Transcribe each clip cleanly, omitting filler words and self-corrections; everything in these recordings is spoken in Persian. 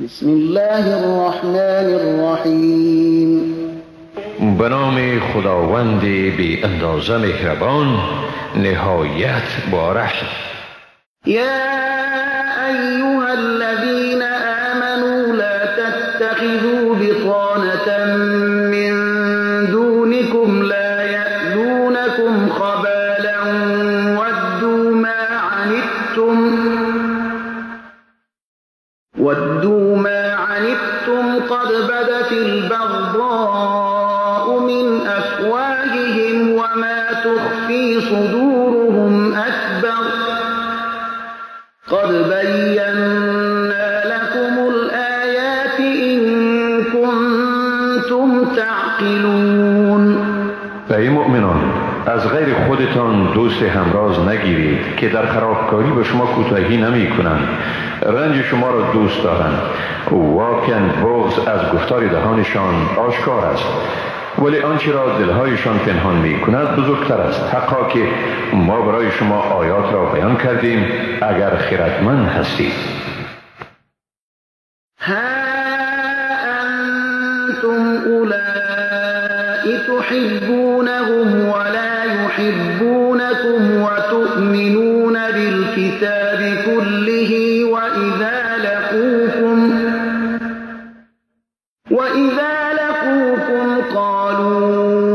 بسم الله الرحمن الرحیم. به نام خداوند بی اندازه مهربان نهایت بارش. یا ایها الذین آمنوا لا تتخذوا بطانة من دونكم لا يألونكم خبالا ودوا ما عنتم قد بدت البغضاء من أفواههم وما تخفي صدورهم أكبر قد بينا لكم الآيات إن كنتم تعقلون. ای مؤمنان، از غیر خودتان دوست همراز نگیرید که در خرابکاری به شما کوتاهی نمی کنند، رنج شما را دوست دارند. واقعا بغض از گفتار دهانشان آشکار است، ولی آنچه را دلهایشان پنهان می کند بزرگتر است. حقا که ما برای شما آیات را بیان کردیم اگر خردمند هستید. ها انتم اولائی تحبونهم ولا يحبونكم وتؤمنون بالكتاب كله وإذا لقوكم قالوا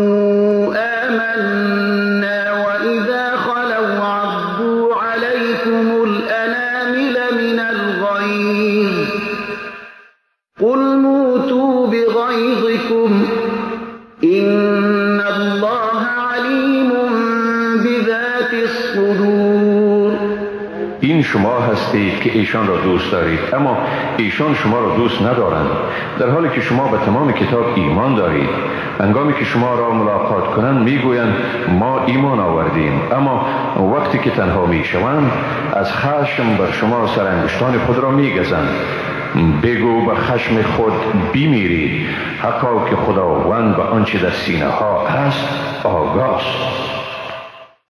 آمنا وإذا خلوا عضوا عليكم الأنامل من الغيظ قل موتوا بغيظكم إن الله عليم بذات الصدور. این شما هستید که ایشان را دوست دارید اما ایشان شما را دوست ندارند، در حالی که شما به تمام کتاب ایمان دارید. هنگامی که شما را ملاقات کنند میگویند ما ایمان آوردیم، اما وقتی که تنها میشوند از خشم بر شما سرانگشتان خود را میگزند. بگو به خشم خود بمیرید، حقا که خداوند به آنچه در سینه ها است آگاه است.